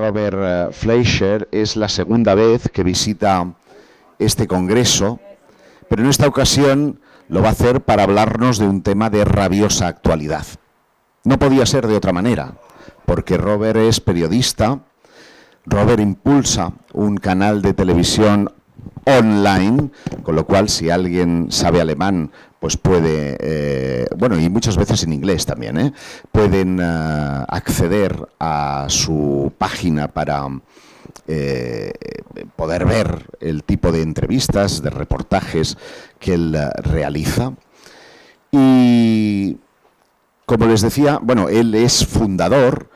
Robert Fleischer es la segunda vez que visita este congreso, pero en esta ocasión lo va a hacer para hablarnos de un tema de rabiosa actualidad. No podía ser de otra manera, porque Robert es periodista. Robert impulsa un canal de televisión online, con lo cual si alguien sabe alemán, pues puede, bueno, y muchas veces en inglés también, pueden acceder a su página para poder ver el tipo de entrevistas, de reportajes que él realiza. Y como les decía, bueno, él es fundador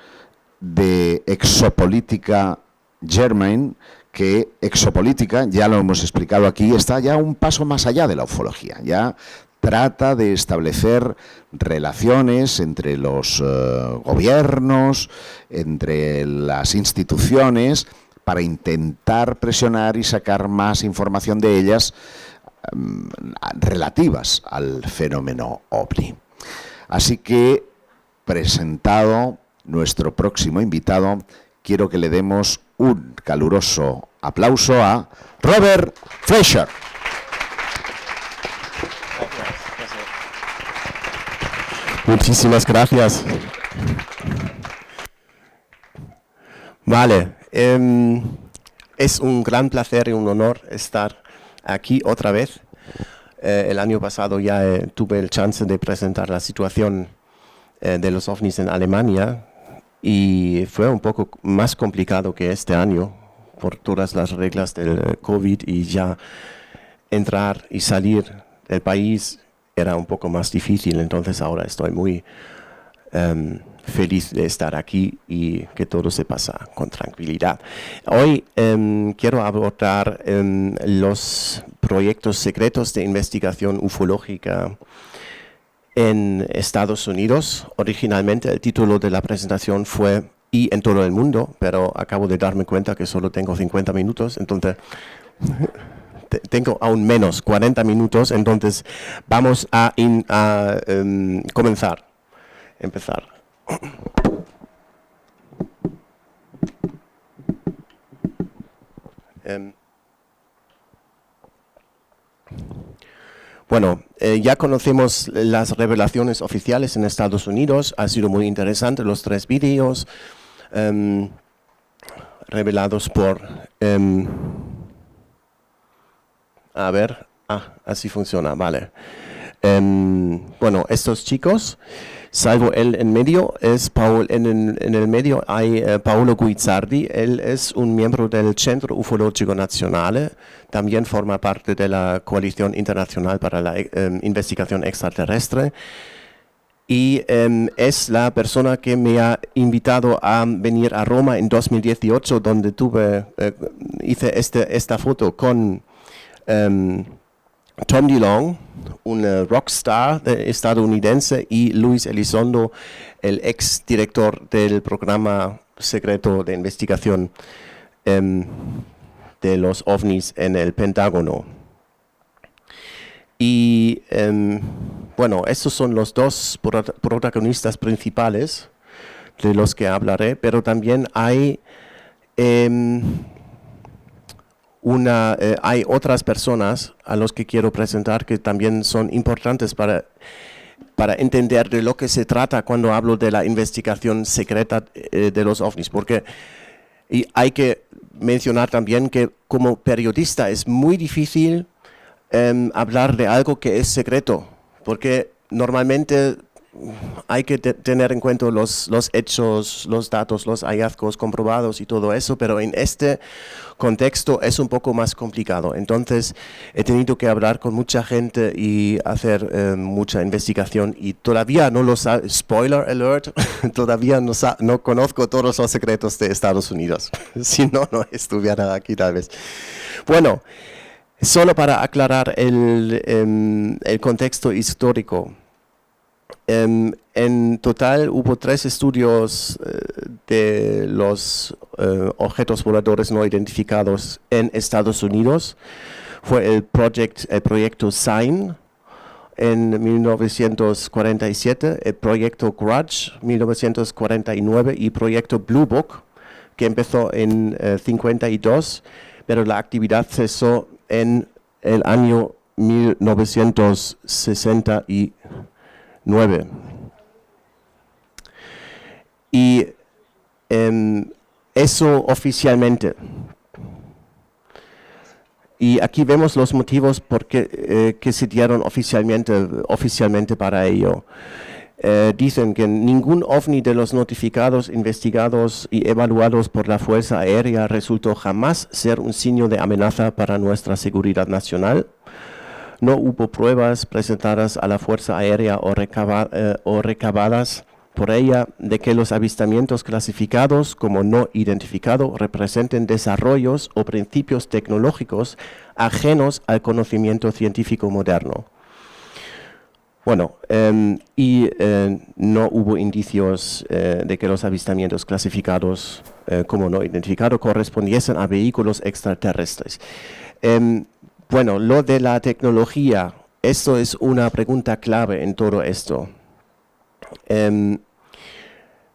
de Exopolítica Germain, que Exopolítica, ya lo hemos explicado aquí, está ya un paso más allá de la ufología. Ya trata de establecer relaciones entre los gobiernos, entre las instituciones, para intentar presionar y sacar más información de ellas relativas al fenómeno OVNI. Así que, presentado nuestro próximo invitado, quiero que le demos un caluroso aplauso a Robert Fleischer. Muchísimas gracias. Vale, es un gran placer y un honor estar aquí otra vez. El año pasado ya tuve el chance de presentar la situación de los ovnis en Alemania y fue un poco más complicado que este año por todas las reglas del COVID, y ya entrar y salir del país era un poco más difícil. Entonces ahora estoy muy feliz de estar aquí y que todo se pasa con tranquilidad. Hoy quiero abordar los proyectos secretos de investigación ufológica en Estados Unidos. Originalmente el título de la presentación fue "Y en todo el mundo", pero acabo de darme cuenta que solo tengo 50 minutos, entonces tengo aún menos, 40 minutos, entonces vamos a empezar. Bueno, ya conocemos las revelaciones oficiales en Estados Unidos. Ha sido muy interesante los 3 vídeos revelados por... a ver, así funciona, vale. Bueno, estos chicos, salvo él en medio, en el medio hay Paolo Guizzardi. Él es un miembro del Centro Ufologico Nazionale, también forma parte de la Coalición Internacional para la Investigación Extraterrestre, y es la persona que me ha invitado a venir a Roma en 2018, donde hice esta foto con Tom DeLonge, un rockstar estadounidense, y Luis Elizondo, el ex director del programa secreto de investigación de los ovnis en el Pentágono. Y bueno, estos son los 2 protagonistas principales de los que hablaré, pero también hay hay otras personas a los que quiero presentar que también son importantes para entender de lo que se trata cuando hablo de la investigación secreta de los ovnis, porque hay que mencionar también que como periodista es muy difícil hablar de algo que es secreto, porque normalmente hay que tener en cuenta los hechos, los datos, los hallazgos comprobados y todo eso, pero en este contexto es un poco más complicado. Entonces he tenido que hablar con mucha gente y hacer mucha investigación, y todavía no lo sé, spoiler alert, todavía no conozco todos los secretos de Estados Unidos. Si no, no estuviera aquí tal vez. Bueno, solo para aclarar el contexto histórico. En total hubo 3 estudios de los objetos voladores no identificados en Estados Unidos. Fue el proyecto SIGN en 1947, el proyecto Grudge 1949 y proyecto Blue Book que empezó en 52, pero la actividad cesó en el año 1969. Y eso oficialmente. Y aquí vemos los motivos que se dieron oficialmente para ello. Dicen que ningún ovni de los notificados, investigados y evaluados por la Fuerza Aérea resultó jamás ser un signo de amenaza para nuestra seguridad nacional. No hubo pruebas presentadas a la Fuerza Aérea o recabadas por ella de que los avistamientos clasificados como no identificados representen desarrollos o principios tecnológicos ajenos al conocimiento científico moderno. Bueno, no hubo indicios de que los avistamientos clasificados como no identificados correspondiesen a vehículos extraterrestres. Bueno, lo de la tecnología, esto es una pregunta clave en todo esto.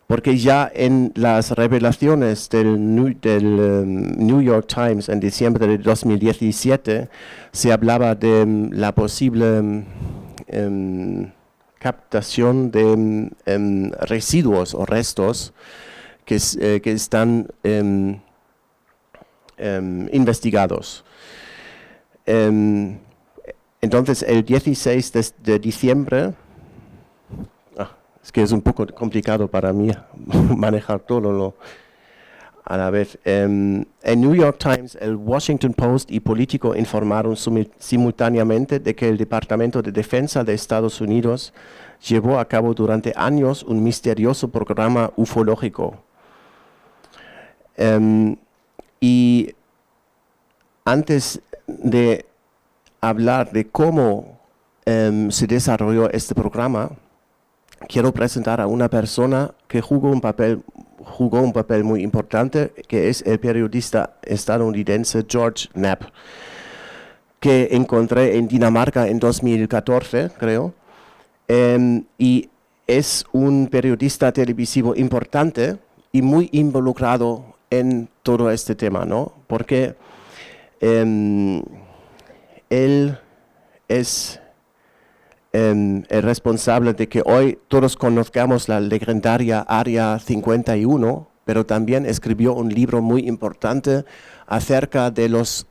Porque ya en las revelaciones del New York Times en diciembre de 2017 se hablaba de la posible captación de residuos o restos que están investigados. Entonces, el 16 de diciembre, es que es un poco complicado para mí manejar todo a la vez. El New York Times, el Washington Post y Político informaron simultáneamente de que el Departamento de Defensa de Estados Unidos llevó a cabo durante años un misterioso programa ufológico. Y antes de hablar de cómo se desarrolló este programa, quiero presentar a una persona que jugó un papel muy importante, que es el periodista estadounidense George Knapp, que encontré en Dinamarca en 2014, creo, y es un periodista televisivo importante y muy involucrado en todo este tema, ¿no? Porque él es el responsable de que hoy todos conozcamos la legendaria Área 51, pero también escribió un libro muy importante acerca de los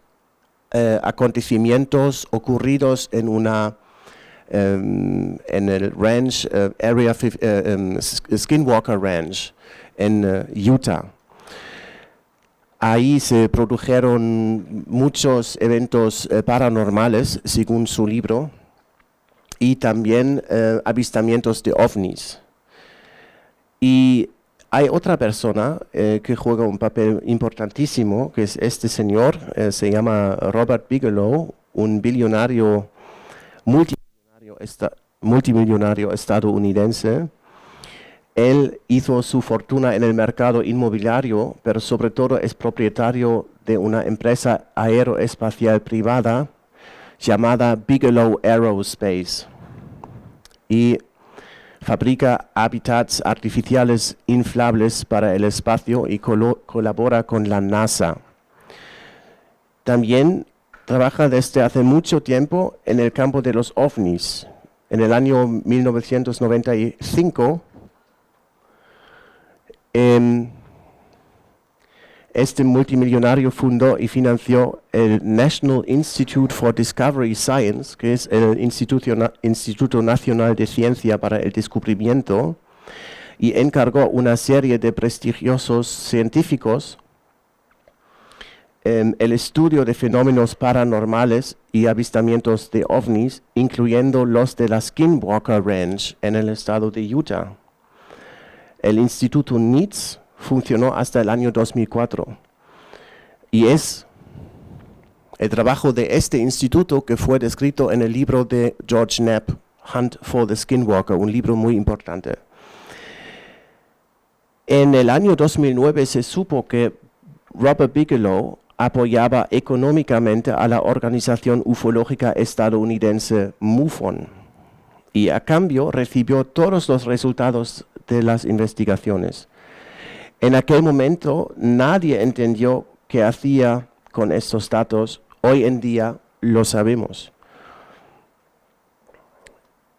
acontecimientos ocurridos en el ranch, Skinwalker Ranch, en Utah. Ahí se produjeron muchos eventos paranormales, según su libro, y también avistamientos de ovnis. Y hay otra persona que juega un papel importantísimo, que es este señor, se llama Robert Bigelow, un multimillonario estadounidense. Él hizo su fortuna en el mercado inmobiliario, pero sobre todo es propietario de una empresa aeroespacial privada llamada Bigelow Aerospace, y fabrica hábitats artificiales inflables para el espacio y colabora con la NASA. También trabaja desde hace mucho tiempo en el campo de los ovnis. En el año 1995, este multimillonario fundó y financió el National Institute for Discovery Science, que es el Instituto Nacional de Ciencia para el Descubrimiento, y encargó una serie de prestigiosos científicos el estudio de fenómenos paranormales y avistamientos de ovnis, incluyendo los de la Skinwalker Ranch en el estado de Utah. El Instituto NITS funcionó hasta el año 2004 y es el trabajo de este instituto que fue descrito en el libro de George Knapp, Hunt for the Skinwalker, un libro muy importante. En el año 2009 se supo que Robert Bigelow apoyaba económicamente a la organización ufológica estadounidense MUFON y a cambio recibió todos los resultados de las investigaciones. En aquel momento nadie entendió qué hacía con estos datos. Hoy en día lo sabemos.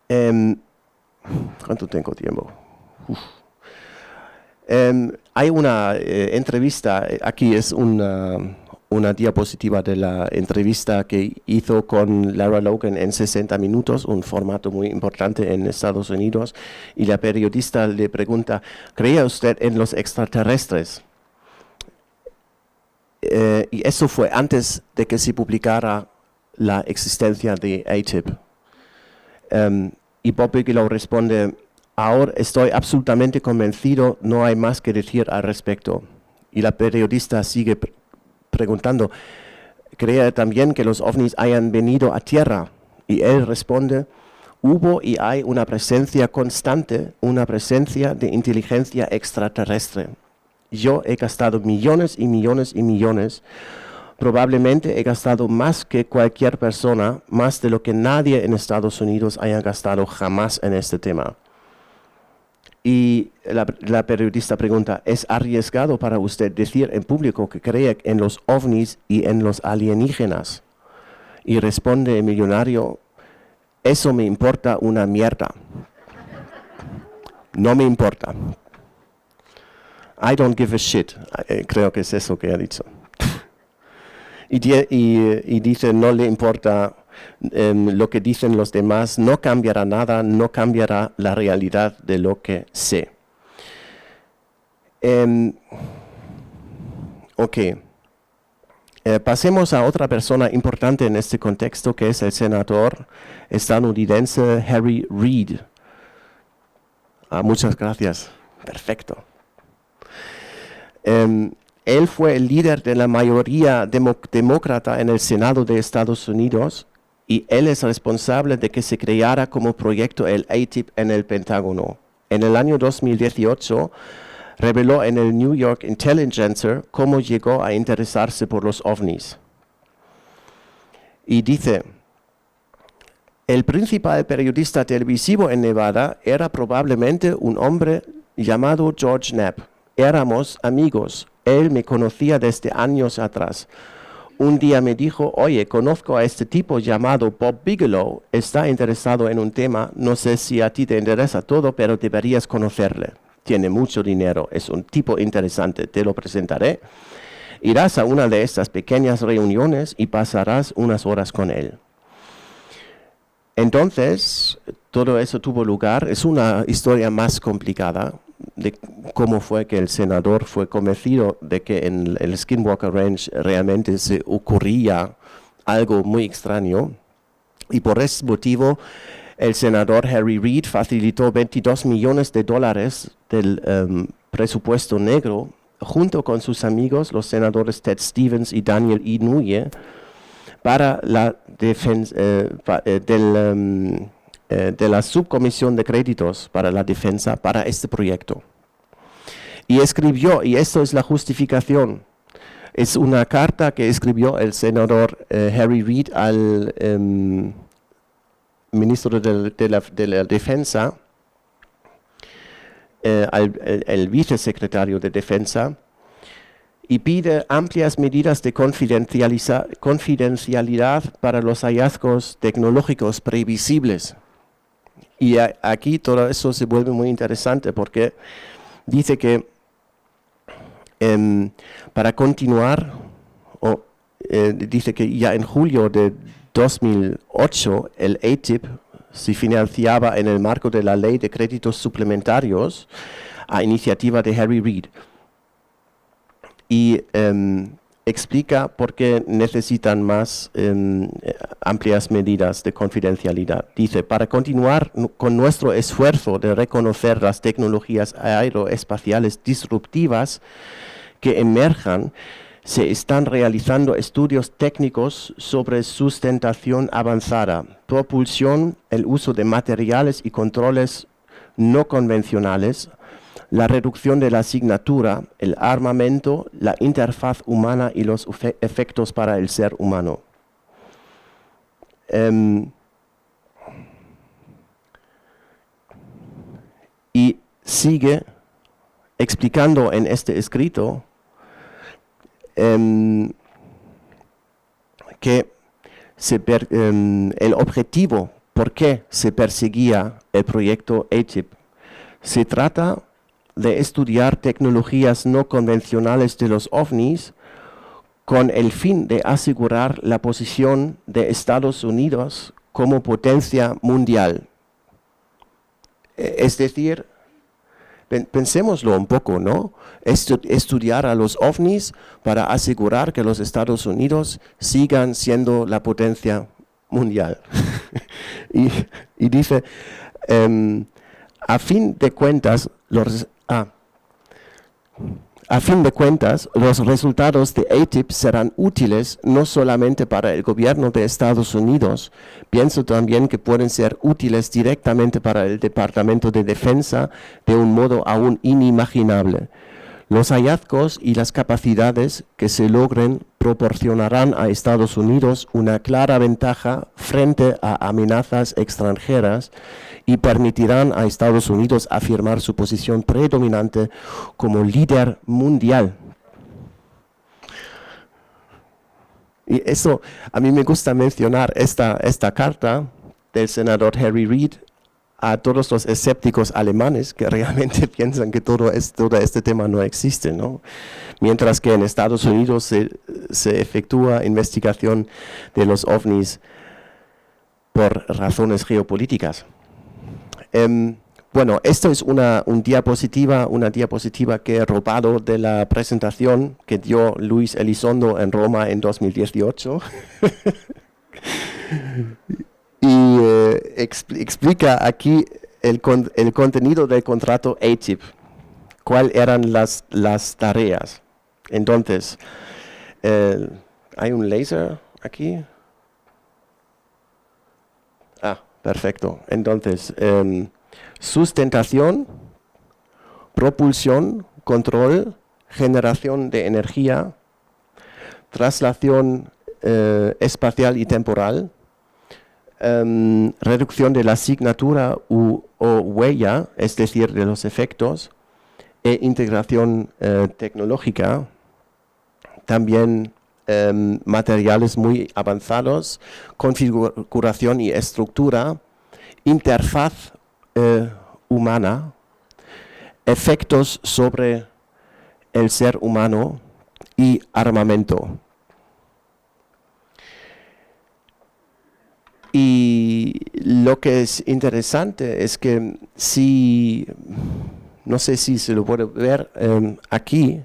¿Cuánto tengo tiempo? Hay una entrevista, aquí es una diapositiva de la entrevista que hizo con Lara Logan en 60 minutos, un formato muy importante en Estados Unidos, y la periodista le pregunta, ¿cree usted en los extraterrestres? Y eso fue antes de que se publicara la existencia de ATIP. Y Bob Bigelow responde, ahora estoy absolutamente convencido, no hay más que decir al respecto. Y la periodista sigue preguntando, ¿cree también que los ovnis hayan venido a Tierra? Y él responde, hubo y hay una presencia constante, una presencia de inteligencia extraterrestre. Yo he gastado millones y millones y millones. Probablemente he gastado más que cualquier persona, más de lo que nadie en Estados Unidos haya gastado jamás en este tema. Y la periodista pregunta, ¿es arriesgado para usted decir en público que cree en los ovnis y en los alienígenas? Y responde el millonario, eso me importa una mierda. No me importa. I don't give a shit. Creo que es eso que ha dicho. Y dice, no le importa lo que dicen los demás, no cambiará nada, no cambiará la realidad de lo que sé. Pasemos a otra persona importante en este contexto, que es el senador estadounidense Harry Reid. Muchas gracias. Perfecto. Él fue el líder de la mayoría demócrata en el Senado de Estados Unidos y él es responsable de que se creara como proyecto el ATIP en el Pentágono. En el año 2018 reveló en el New York Intelligencer cómo llegó a interesarse por los ovnis. Y dice, el principal periodista televisivo en Nevada era probablemente un hombre llamado George Knapp. Éramos amigos. Él me conocía desde años atrás. Un día me dijo, oye, conozco a este tipo llamado Bob Bigelow. Está interesado en un tema. No sé si a ti te interesa todo, pero deberías conocerle. Tiene mucho dinero. Es un tipo interesante. Te lo presentaré. Irás a una de estas pequeñas reuniones y pasarás unas horas con él. Entonces, todo eso tuvo lugar. Es una historia más complicada de cómo fue que el senador fue convencido de que en el Skinwalker Ranch realmente se ocurría algo muy extraño. Y por ese motivo, el senador Harry Reid facilitó $22 millones del presupuesto negro junto con sus amigos, los senadores Ted Stevens y Daniel Inouye, para la defensa de la subcomisión de créditos para la defensa para este proyecto. Y escribió, y esto es la justificación, es una carta que escribió el senador Harry Reid al ministro de la defensa, el vicesecretario de defensa, y pide amplias medidas de confidencialidad para los hallazgos tecnológicos previsibles. Y aquí todo eso se vuelve muy interesante porque dice que para continuar, dice que ya en julio de 2008 el ATIP se financiaba en el marco de la Ley de Créditos Suplementarios a iniciativa de Harry Reid. Y explica por qué necesitan más amplias medidas de confidencialidad. Dice, para continuar con nuestro esfuerzo de reconocer las tecnologías aeroespaciales disruptivas que emerjan, se están realizando estudios técnicos sobre sustentación avanzada, propulsión, el uso de materiales y controles no convencionales, la reducción de la asignatura, el armamento, la interfaz humana y los efectos para el ser humano. Y sigue explicando en este escrito que el objetivo por qué se perseguía el proyecto ATIP. Se trata de estudiar tecnologías no convencionales de los ovnis con el fin de asegurar la posición de Estados Unidos como potencia mundial. Es decir, pensémoslo un poco, ¿no? Estudiar a los ovnis para asegurar que los Estados Unidos sigan siendo la potencia mundial. y dice, a fin de cuentas, los resultados de ATIP serán útiles no solamente para el gobierno de Estados Unidos, pienso también que pueden ser útiles directamente para el Departamento de Defensa de un modo aún inimaginable. Los hallazgos y las capacidades que se logren proporcionarán a Estados Unidos una clara ventaja frente a amenazas extranjeras y permitirán a Estados Unidos afirmar su posición predominante como líder mundial. Y eso, a mí me gusta mencionar esta carta del senador Harry Reid a todos los escépticos alemanes que realmente piensan que todo este tema no existe, ¿no? Mientras que en Estados Unidos se efectúa investigación de los ovnis por razones geopolíticas. Bueno, esto es una diapositiva que he robado de la presentación que dio Luis Elizondo en Roma en 2018. Y explica aquí el contenido del contrato ATIP, cuáles eran las tareas. Entonces, ¿hay un láser aquí? Perfecto. Entonces, sustentación, propulsión, control, generación de energía, traslación espacial y temporal, reducción de la asignatura o huella, es decir, de los efectos, e integración tecnológica, también materiales muy avanzados, configuración y estructura, interfaz humana, efectos sobre el ser humano y armamento. Y lo que es interesante es que no sé si se lo puede ver aquí,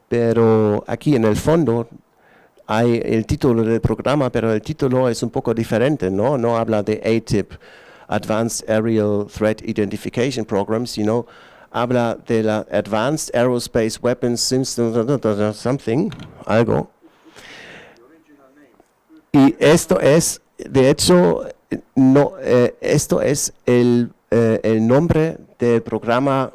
pero aquí en el fondo hay el título del programa, pero el título es un poco diferente, ¿no? No habla de ATIP, Advanced Aerial Threat Identification Program, sino habla de la Advanced Aerospace Weapons System, something, algo. Y esto es, de hecho, esto es el nombre del programa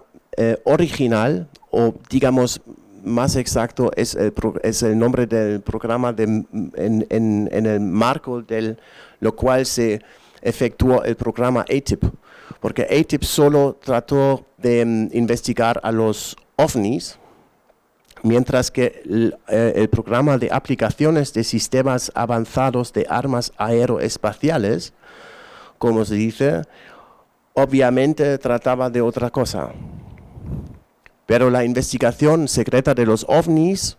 original, o digamos más exacto, es el nombre del programa en el marco de lo cual se efectuó el programa ATIP, porque ATIP solo trató de investigar a los ovnis, mientras que el programa de aplicaciones de sistemas avanzados de armas aeroespaciales, como se dice, obviamente trataba de otra cosa. Pero la investigación secreta de los ovnis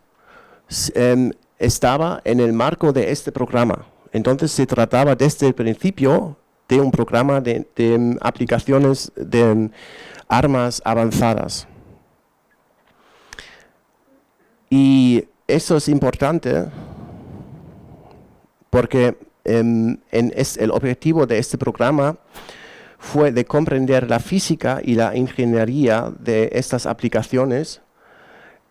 estaba en el marco de este programa. Entonces se trataba desde el principio de un programa de aplicaciones de armas avanzadas. Y eso es importante porque el objetivo de este programa fue de comprender la física y la ingeniería de estas aplicaciones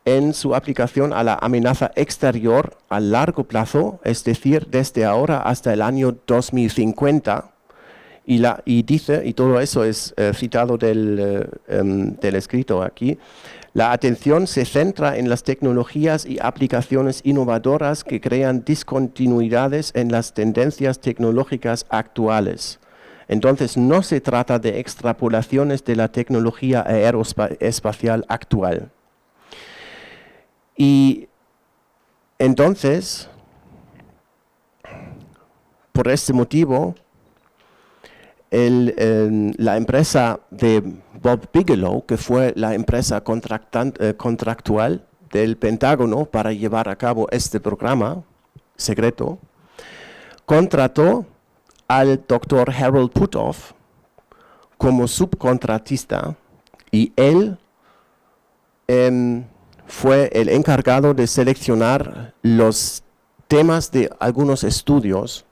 en su aplicación a la amenaza exterior a largo plazo, es decir, desde ahora hasta el año 2050. Y dice, y todo eso es citado del escrito aquí, la atención se centra en las tecnologías y aplicaciones innovadoras que crean discontinuidades en las tendencias tecnológicas actuales. Entonces no se trata de extrapolaciones de la tecnología aeroespacial actual. Y entonces, por este motivo, la empresa de Bob Bigelow, que fue la empresa contractual del Pentágono para llevar a cabo este programa secreto, contrató al doctor Harold Puthoff como subcontratista y él fue el encargado de seleccionar los temas de algunos estudios.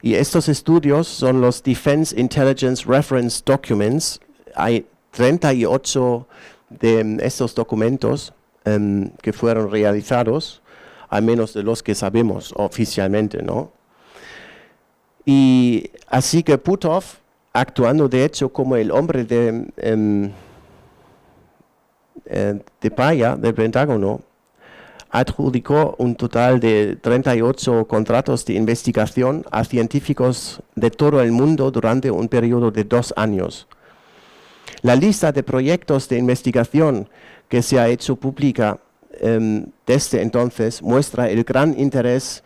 Y estos estudios son los Defense Intelligence Reference Documents. Hay 38 de estos documentos que fueron realizados, al menos de los que sabemos oficialmente, ¿no? Y así que Puthoff, actuando de hecho como el hombre de paya del Pentágono, adjudicó un total de 38 contratos de investigación a científicos de todo el mundo durante un periodo de 2 años. La lista de proyectos de investigación que se ha hecho pública desde entonces muestra el gran interés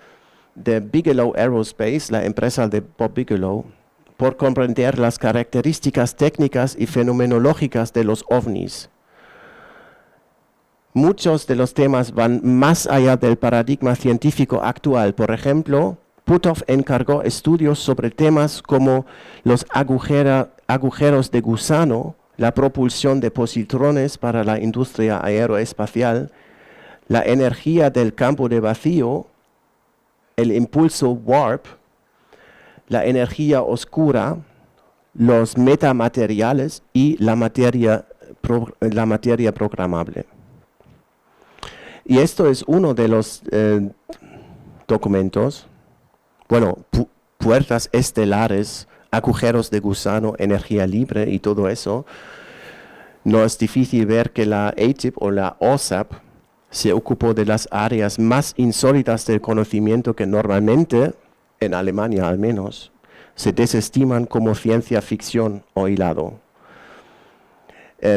de Bigelow Aerospace, la empresa de Bob Bigelow, por comprender las características técnicas y fenomenológicas de los ovnis. Muchos de los temas van más allá del paradigma científico actual. Por ejemplo, Puthoff encargó estudios sobre temas como los agujeros de gusano, la propulsión de positrones para la industria aeroespacial, la energía del campo de vacío, el impulso warp, la energía oscura, los metamateriales y la materia programable. Y esto es uno de los documentos, bueno, puertas estelares, agujeros de gusano, energía libre y todo eso. No es difícil ver que la ATIP o la OSAP se ocupó de las áreas más insólitas del conocimiento que normalmente, en Alemania al menos, se desestiman como ciencia ficción o hilado.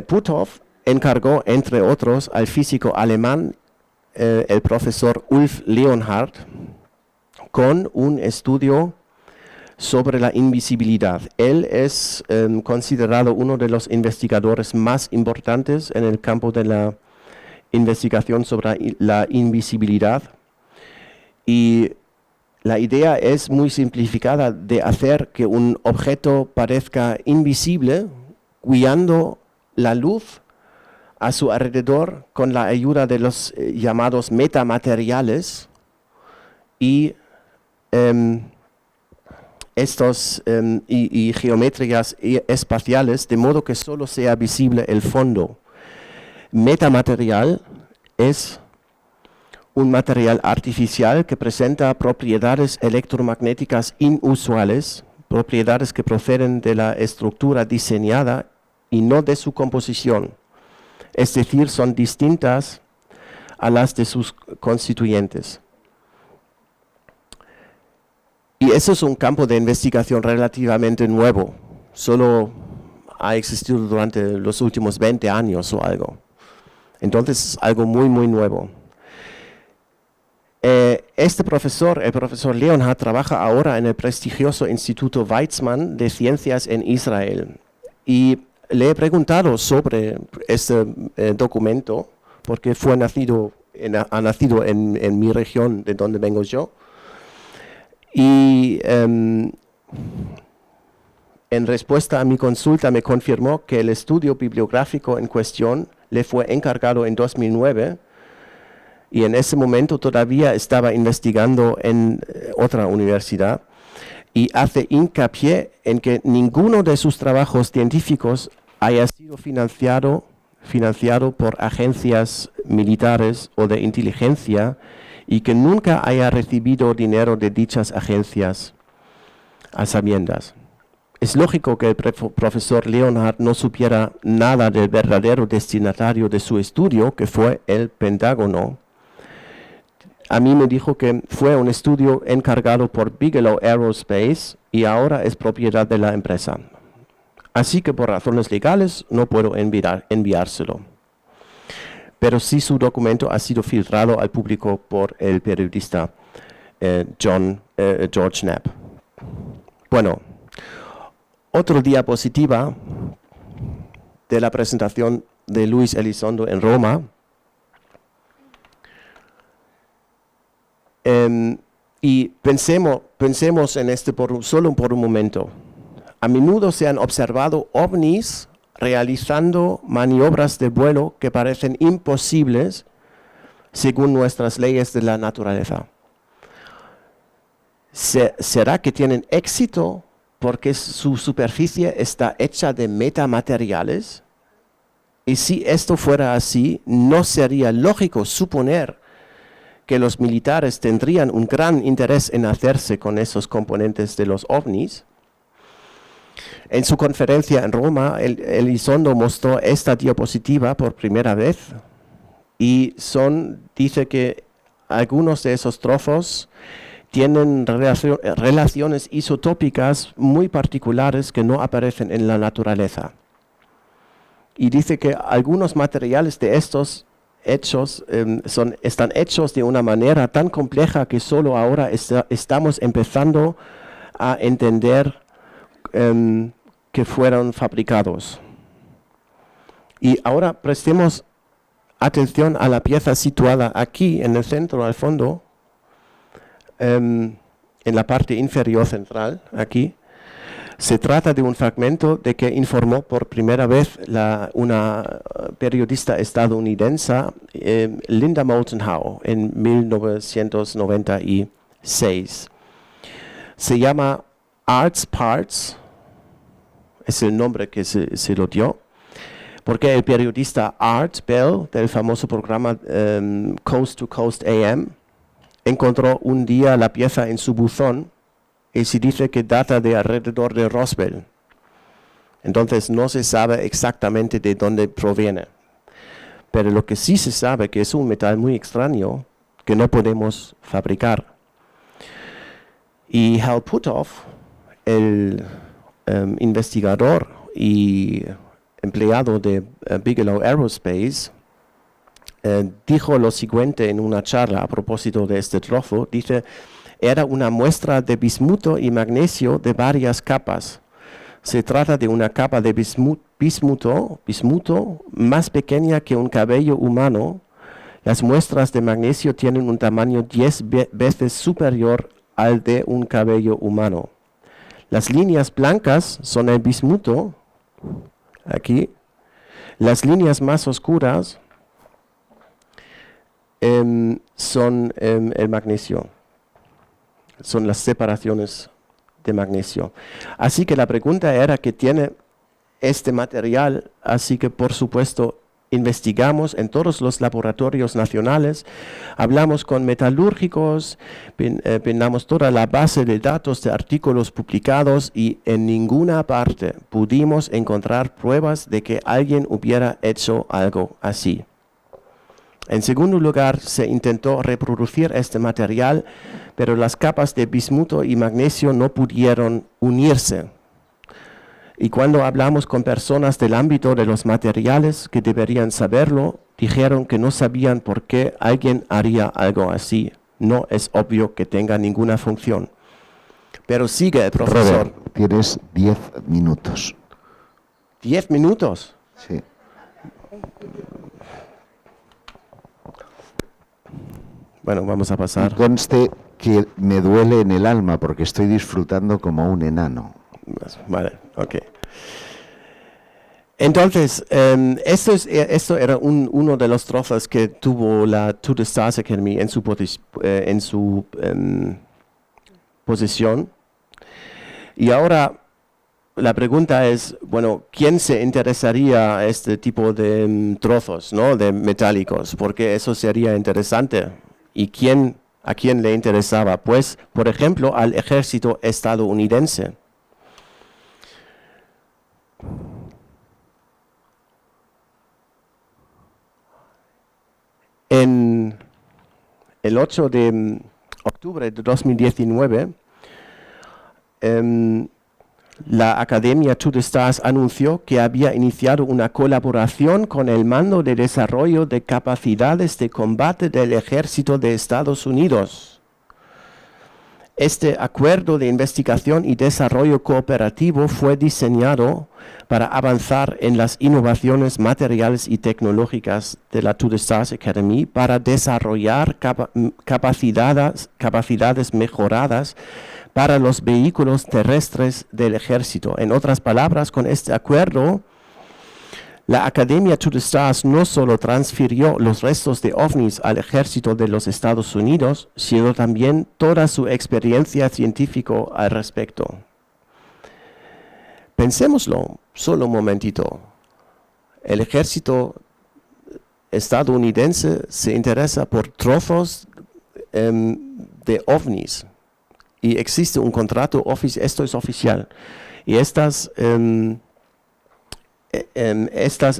Puthoff encargó, entre otros, al físico alemán, el profesor Ulf Leonhardt, con un estudio sobre la invisibilidad. Él es considerado uno de los investigadores más importantes en el campo de la investigación sobre la invisibilidad. Y la idea es muy simplificada de hacer que un objeto parezca invisible, guiando la luz a su alrededor con la ayuda de los llamados metamateriales y y geometrías espaciales, de modo que solo sea visible el fondo. Metamaterial es un material artificial que presenta propiedades electromagnéticas inusuales, propiedades que proceden de la estructura diseñada y no de su composición. Es decir, son distintas a las de sus constituyentes. Y eso es un campo de investigación relativamente nuevo. Solo ha existido durante los últimos 20 años o algo. Entonces es algo muy, muy nuevo. Este profesor, el profesor Leonhardt, trabaja ahora en el prestigioso Instituto Weizmann de Ciencias en Israel. Y le he preguntado sobre este documento, porque ha nacido en mi región de donde vengo yo. Y en respuesta a mi consulta me confirmó que el estudio bibliográfico en cuestión le fue encargado en 2009 y en ese momento todavía estaba investigando en otra universidad, y hace hincapié en que ninguno de sus trabajos científicos haya sido financiado por agencias militares o de inteligencia y que nunca haya recibido dinero de dichas agencias a sabiendas. Es lógico que el profesor Leonhardt no supiera nada del verdadero destinatario de su estudio, que fue el Pentágono. a mí me dijo que fue un estudio encargado por Bigelow Aerospace y ahora es propiedad de la empresa. Así que por razones legales no puedo enviárselo. Pero sí su documento ha sido filtrado al público por el periodista George Knapp. Bueno, otra diapositiva de la presentación de Luis Elizondo en Roma. Y pensemos en solo por un momento. A menudo se han observado ovnis realizando maniobras de vuelo que parecen imposibles según nuestras leyes de la naturaleza. ¿Será que tienen éxito porque su superficie está hecha de metamateriales? Y si esto fuera así, ¿no sería lógico suponer que los militares tendrían un gran interés en hacerse con esos componentes de los ovnis? En su conferencia en Roma, Elizondo mostró esta diapositiva por primera vez y dice que algunos de esos trozos tienen relaciones isotópicas muy particulares que no aparecen en la naturaleza. Y dice que algunos materiales de estos hechos están hechos de una manera tan compleja que solo ahora estamos empezando a entender que fueron fabricados. Y ahora prestemos atención a la pieza situada aquí en el centro, al fondo, en la parte inferior central, aquí. Se trata de un fragmento de que informó por primera vez una periodista estadounidense, Linda Moulton Howe, en 1996. Se llama Art's Parts, es el nombre que se lo dio, porque el periodista Art Bell, del famoso programa Coast to Coast AM, encontró un día la pieza en su buzón y se dice que data de alrededor de Roswell. Entonces no se sabe exactamente de dónde proviene. Pero lo que sí se sabe que es un metal muy extraño que no podemos fabricar. Y Hal Puthoff, el investigador y empleado de Bigelow Aerospace, dijo lo siguiente en una charla a propósito de este trozo. Dice: era una muestra de bismuto y magnesio de varias capas. Se trata de una capa de bismuto más pequeña que un cabello humano. Las muestras de magnesio tienen un tamaño 10 veces superior al de un cabello humano. Las líneas blancas son el bismuto, aquí. Las líneas más oscuras son el magnesio. Son las separaciones de magnesio. Así que la pregunta era qué tiene este material, así que por supuesto investigamos en todos los laboratorios nacionales, hablamos con metalúrgicos, peinamos toda la base de datos de artículos publicados y en ninguna parte pudimos encontrar pruebas de que alguien hubiera hecho algo así. En segundo lugar, se intentó reproducir este material, pero las capas de bismuto y magnesio no pudieron unirse. Y cuando hablamos con personas del ámbito de los materiales que deberían saberlo, dijeron que no sabían por qué alguien haría algo así. No es obvio que tenga ninguna función. Pero sigue el profesor. Robert, tienes 10 minutos. ¿10 minutos? Sí. Bueno, vamos a pasar. Y conste que me duele en el alma porque estoy disfrutando como un enano. Vale, ok. Entonces, esto era uno de los trozos que tuvo la To the Stars Academy en su posición. Y ahora la pregunta es, bueno, ¿quién se interesaría a este tipo de trozos, ¿no? De metálicos? Porque eso sería interesante. ¿Y a quién le interesaba? Pues, por ejemplo, al ejército estadounidense. En el 8 de octubre de 2019, la Academia To The Stars anunció que había iniciado una colaboración con el Mando de Desarrollo de Capacidades de Combate del Ejército de Estados Unidos. Este acuerdo de investigación y desarrollo cooperativo fue diseñado para avanzar en las innovaciones materiales y tecnológicas de la To The Stars Academy para desarrollar capacidades mejoradas para los vehículos terrestres del ejército. En otras palabras, con este acuerdo, la Academia To The Stars no solo transfirió los restos de ovnis al ejército de los Estados Unidos, sino también toda su experiencia científica al respecto. Pensémoslo solo un momentito. El ejército estadounidense se interesa por trozos de ovnis y existe un contrato oficial, esto es oficial, y estas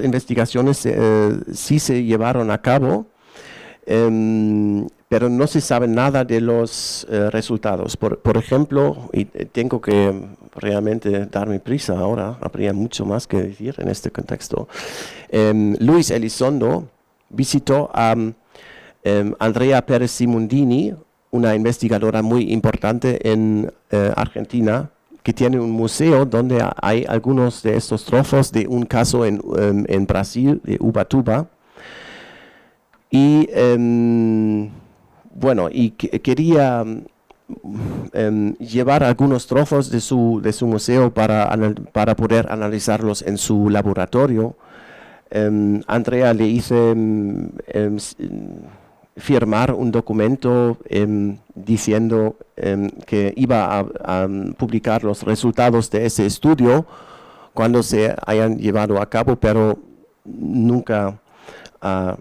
investigaciones sí se llevaron a cabo, pero no se sabe nada de los resultados. Por ejemplo, y tengo que realmente darme prisa ahora, habría mucho más que decir en este contexto. Luis Elizondo visitó a Andrea Pérez Simondini, una investigadora muy importante en Argentina, que tiene un museo donde hay algunos de estos trozos de un caso en Brasil, de Ubatuba. Y quería llevar algunos trozos de su museo para poder analizarlos en su laboratorio. Andrea le hice firmar un documento diciendo que iba a publicar los resultados de ese estudio cuando se hayan llevado a cabo, pero nunca ha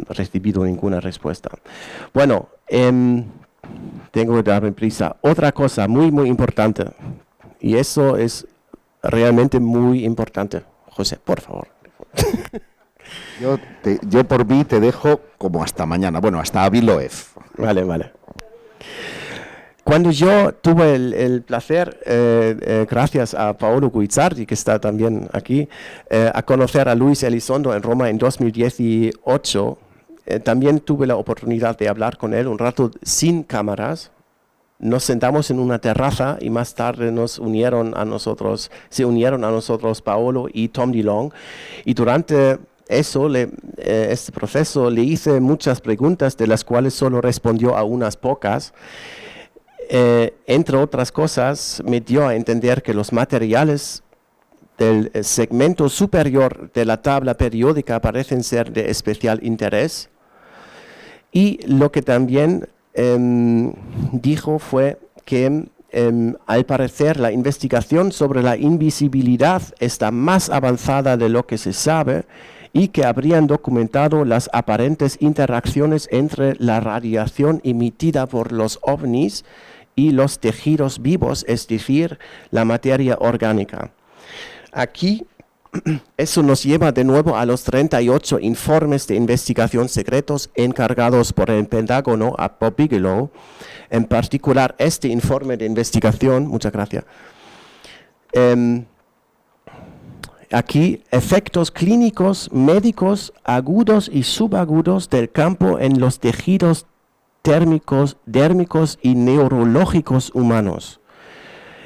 recibido ninguna respuesta. Bueno, tengo que darme prisa. Otra cosa muy, muy importante, y eso es realmente muy importante. José, por favor. Yo por mí te dejo como hasta mañana, bueno, hasta Aviloev. Vale. Cuando yo tuve el placer, gracias a Paolo Guizzardi, que está también aquí, a conocer a Luis Elizondo en Roma en 2018, también tuve la oportunidad de hablar con él un rato sin cámaras. Nos sentamos en una terraza y más tarde se unieron a nosotros Paolo y Tom DeLonge, y durante este proceso le hice muchas preguntas, de las cuales solo respondió a unas pocas. Entre otras cosas, me dio a entender que los materiales del segmento superior de la tabla periódica parecen ser de especial interés. Y lo que también dijo fue que al parecer la investigación sobre la invisibilidad está más avanzada de lo que se sabe, y que habrían documentado las aparentes interacciones entre la radiación emitida por los ovnis y los tejidos vivos, es decir, la materia orgánica. Aquí, eso nos lleva de nuevo a los 38 informes de investigación secretos encargados por el Pentágono a Bob Bigelow, en particular este informe de investigación, muchas gracias. Aquí, efectos clínicos, médicos, agudos y subagudos del campo en los tejidos dérmicos y neurológicos humanos.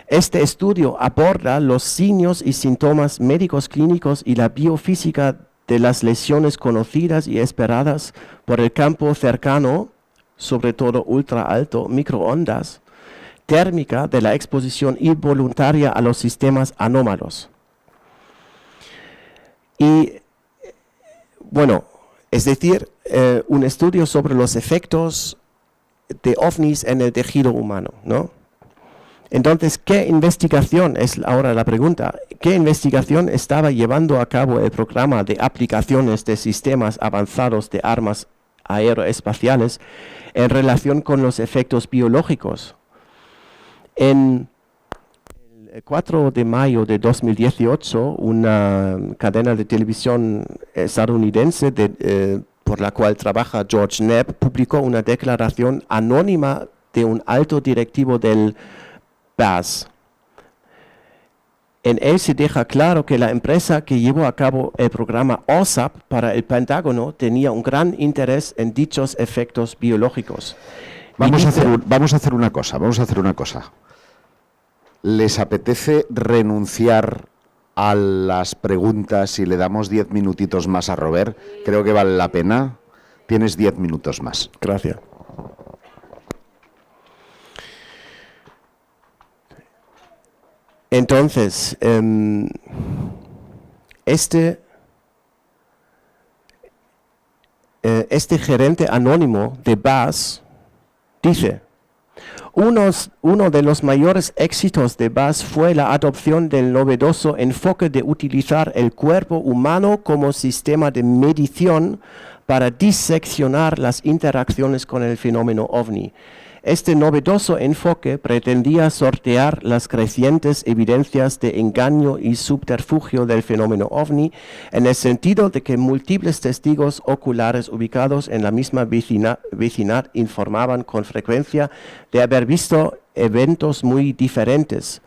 Este estudio aborda los signos y síntomas médicos clínicos y la biofísica de las lesiones conocidas y esperadas por el campo cercano, sobre todo ultra alto, microondas, térmica de la exposición involuntaria a los sistemas anómalos. Y bueno, es decir, un estudio sobre los efectos de ovnis en el tejido humano, ¿no? Entonces, ¿qué investigación, es ahora la pregunta, qué investigación estaba llevando a cabo el programa de aplicaciones de sistemas avanzados de armas aeroespaciales en relación con los efectos biológicos? En el 4 de mayo de 2018, una cadena de televisión estadounidense por la cual trabaja George Knapp, publicó una declaración anónima de un alto directivo del BAS. En él se deja claro que la empresa que llevó a cabo el programa OSAP para el Pentágono tenía un gran interés en dichos efectos biológicos. Vamos a hacer una cosa. ¿Les apetece renunciar a las preguntas y le damos 10 minutitos más a Robert? Creo que vale la pena. Tienes 10 minutos más. Gracias. Entonces, este gerente anónimo de BAS dice: uno de los mayores éxitos de BAS fue la adopción del novedoso enfoque de utilizar el cuerpo humano como sistema de medición para diseccionar las interacciones con el fenómeno OVNI. Este novedoso enfoque pretendía sortear las crecientes evidencias de engaño y subterfugio del fenómeno OVNI, en el sentido de que múltiples testigos oculares ubicados en la misma vecindad informaban con frecuencia de haber visto eventos muy diferentes.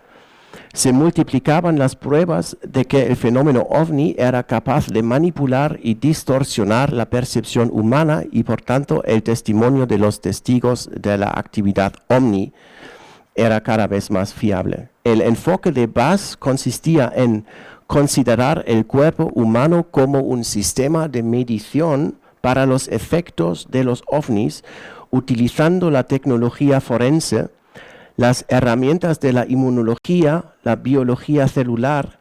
Se multiplicaban las pruebas de que el fenómeno OVNI era capaz de manipular y distorsionar la percepción humana y por tanto el testimonio de los testigos de la actividad OVNI era cada vez más fiable. El enfoque de BAS consistía en considerar el cuerpo humano como un sistema de medición para los efectos de los OVNIs, utilizando la tecnología forense, las herramientas de la inmunología, la biología celular,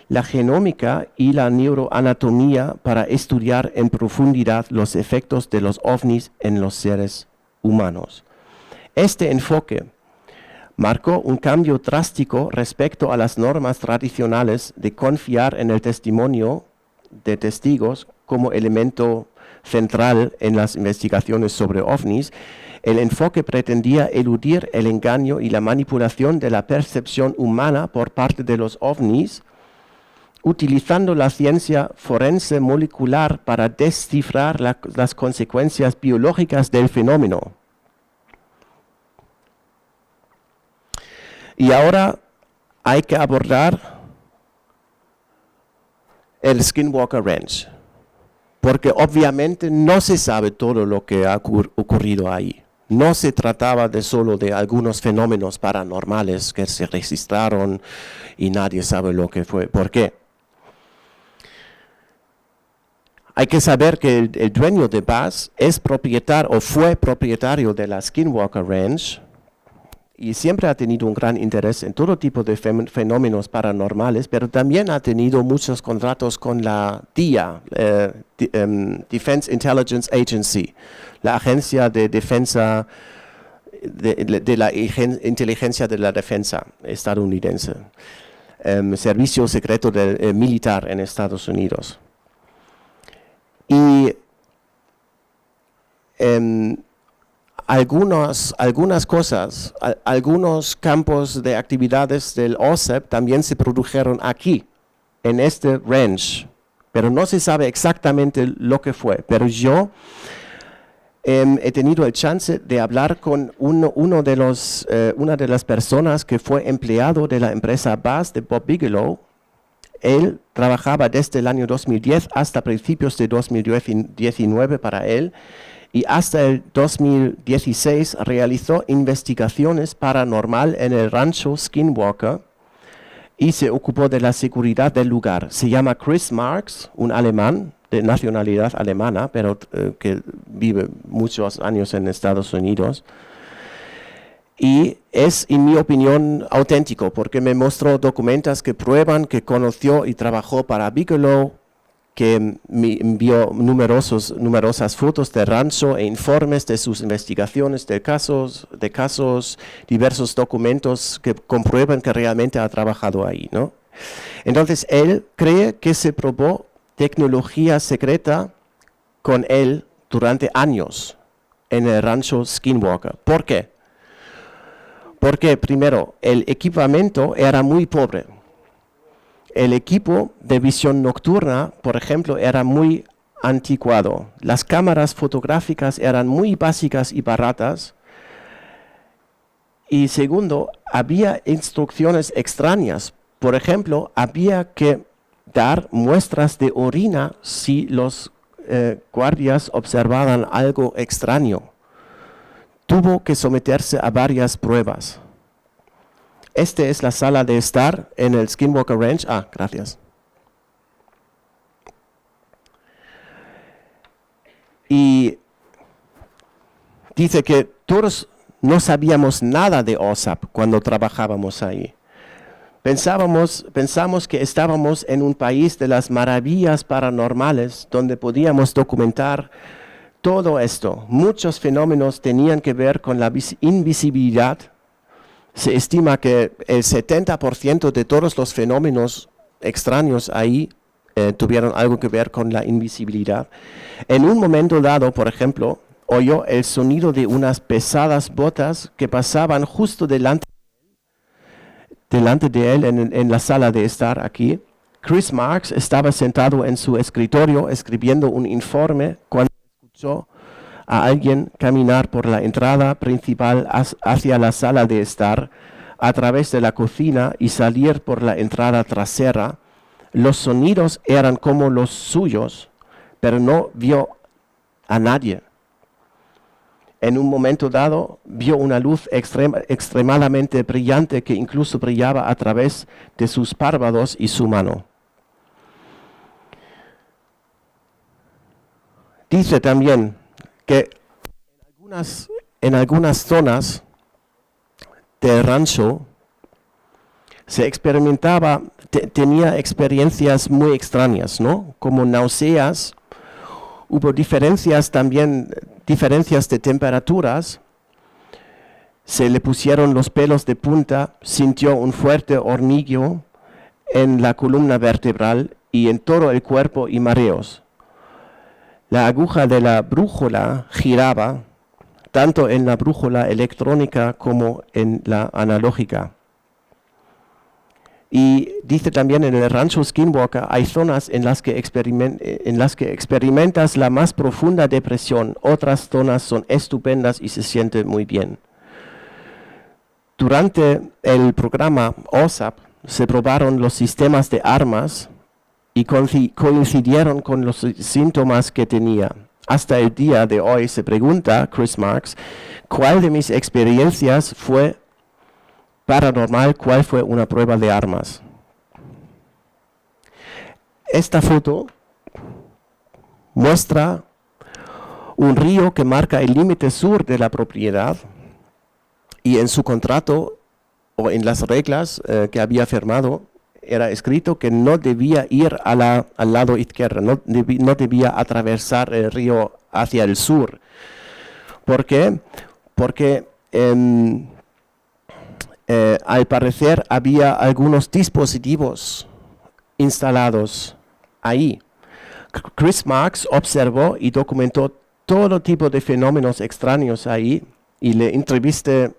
la genómica y la neuroanatomía para estudiar en profundidad los efectos de los OVNIs en los seres humanos. Este enfoque marcó un cambio drástico respecto a las normas tradicionales de confiar en el testimonio de testigos como elemento central en las investigaciones sobre OVNIs. El enfoque pretendía eludir el engaño y la manipulación de la percepción humana por parte de los OVNIs, utilizando la ciencia forense molecular para descifrar las consecuencias biológicas del fenómeno. Y ahora hay que abordar el Skinwalker Ranch, porque obviamente no se sabe todo lo que ha ocurrido ahí. No se trataba solo de algunos fenómenos paranormales que se registraron y nadie sabe lo que fue. ¿Por qué? Hay que saber que el dueño de BAS es propietario o fue propietario de la Skinwalker Ranch y siempre ha tenido un gran interés en todo tipo de fenómenos paranormales, pero también ha tenido muchos contratos con la DIA, Defense Intelligence Agency, la agencia de defensa de la inteligencia de la defensa estadounidense, servicio secreto militar en Estados Unidos. Y algunas cosas, algunos campos de actividades del OSAP también se produjeron aquí, en este ranch, pero no se sabe exactamente lo que fue. Pero yo he tenido el chance de hablar con una de las personas que fue empleado de la empresa BAS de Bob Bigelow. Él trabajaba desde el año 2010 hasta principios de 2019 para él, y hasta el 2016 realizó investigaciones paranormal en el rancho Skinwalker y se ocupó de la seguridad del lugar. Se llama Chris Marks, un alemán de nacionalidad alemana, pero que vive muchos años en Estados Unidos. Y es, en mi opinión, auténtico, porque me mostró documentos que prueban que conoció y trabajó para Bigelow, que me envió numerosas fotos de rancho e informes de sus investigaciones de casos, diversos documentos que comprueban que realmente ha trabajado ahí, ¿no? Entonces, él cree que se probó tecnología secreta con él durante años en el rancho Skinwalker. ¿Por qué? Porque, primero, el equipamiento era muy pobre. El equipo de visión nocturna, por ejemplo, era muy anticuado. Las cámaras fotográficas eran muy básicas y baratas. Y segundo, había instrucciones extrañas. Por ejemplo, había que dar muestras de orina si los guardias observaban algo extraño. Tuvo que someterse a varias pruebas. Esta es la sala de estar en el Skinwalker Ranch. Gracias. Y dice que todos no sabíamos nada de OSAP cuando trabajábamos ahí. Pensamos que estábamos en un país de las maravillas paranormales donde podíamos documentar todo esto. Muchos fenómenos tenían que ver con la invisibilidad. Se estima que el 70% de todos los fenómenos extraños ahí tuvieron algo que ver con la invisibilidad. En un momento dado, por ejemplo, oyó el sonido de unas pesadas botas que pasaban justo delante de él en la sala de estar aquí. Chris Marks estaba sentado en su escritorio escribiendo un informe cuando escuchó a alguien caminar por la entrada principal hacia la sala de estar a través de la cocina y salir por la entrada trasera. Los sonidos eran como los suyos, pero no vio a nadie. En un momento dado, vio una luz extremadamente brillante que incluso brillaba a través de sus párpados y su mano. Dice también que en algunas zonas del rancho se experimentaba, tenía experiencias muy extrañas, ¿no? Como náuseas. Hubo diferencias de temperaturas, se le pusieron los pelos de punta, sintió un fuerte hormigueo en la columna vertebral y en todo el cuerpo y mareos. La aguja de la brújula giraba, tanto en la brújula electrónica como en la analógica. Y dice también en el rancho Skinwalker hay zonas en las que experimentas la más profunda depresión. Otras zonas son estupendas y se siente muy bien. Durante el programa OSAP se probaron los sistemas de armas y coincidieron con los síntomas que tenía. Hasta el día de hoy se pregunta Chris Marks, ¿cuál de mis experiencias fue paranormal, cuál fue una prueba de armas? Esta foto muestra un río que marca el límite sur de la propiedad y en su contrato o en las reglas que había firmado era escrito que no debía ir al lado izquierdo, no debía atravesar el río hacia el sur. ¿Por qué? Porque al parecer había algunos dispositivos instalados ahí. Chris Marks observó y documentó todo tipo de fenómenos extraños ahí y le entrevisté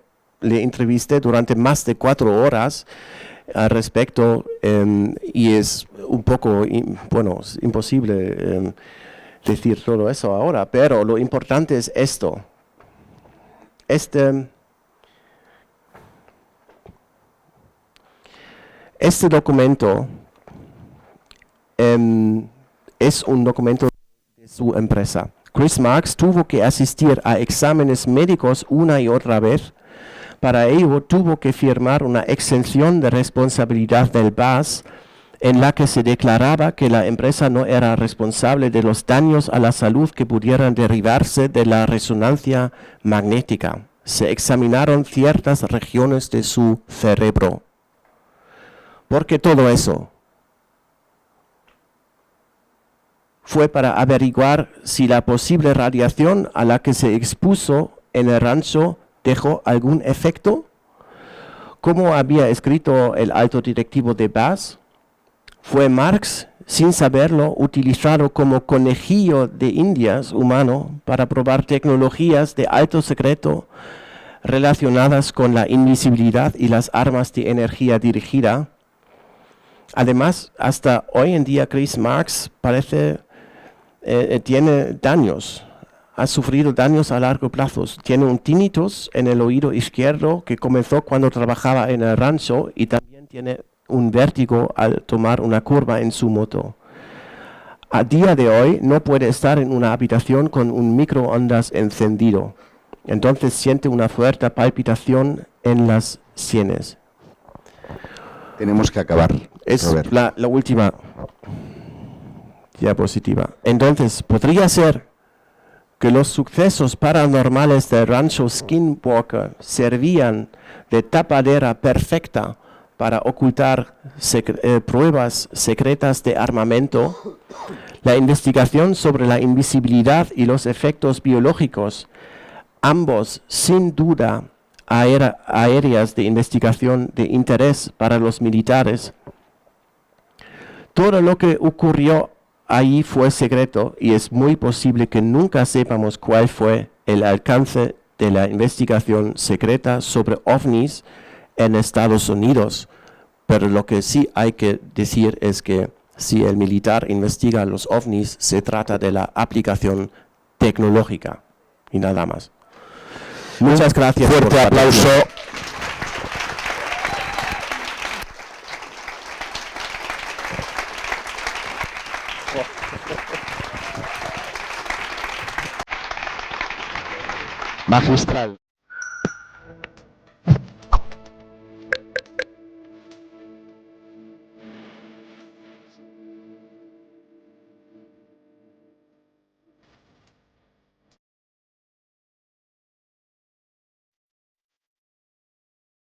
durante más de 4 horas al respecto y es un poco, es imposible decir todo eso ahora, pero lo importante es esto. Este documento es un documento de su empresa. Chris Marks tuvo que asistir a exámenes médicos una y otra vez. Para ello tuvo que firmar una exención de responsabilidad del BAS en la que se declaraba que la empresa no era responsable de los daños a la salud que pudieran derivarse de la resonancia magnética. Se examinaron ciertas regiones de su cerebro. ¿Por qué todo eso? Fue para averiguar si la posible radiación a la que se expuso en el rancho dejó algún efecto. Como había escrito el alto directivo de BAS, fue Marks, sin saberlo, utilizado como conejillo de indias humano para probar tecnologías de alto secreto relacionadas con la invisibilidad y las armas de energía dirigida. Además, hasta hoy en día Chris Marks parece tiene daños, ha sufrido daños a largo plazo. Tiene un tinnitus en el oído izquierdo que comenzó cuando trabajaba en el rancho y también tiene un vértigo al tomar una curva en su moto. A día de hoy no puede estar en una habitación con un microondas encendido. Entonces siente una fuerte palpitación en las sienes. Tenemos que acabar. Es Robert. la última diapositiva. Entonces, podría ser que los sucesos paranormales del rancho Skinwalker servían de tapadera perfecta para ocultar pruebas secretas de armamento. La investigación sobre la invisibilidad y los efectos biológicos, ambos sin duda áreas de investigación de interés para los militares. Todo lo que ocurrió allí fue secreto y es muy posible que nunca sepamos cuál fue el alcance de la investigación secreta sobre ovnis en Estados Unidos. Pero lo que sí hay que decir es que si el militar investiga los ovnis, se trata de la aplicación tecnológica y nada más. Muchas gracias. Fuerte aplauso. Magistral.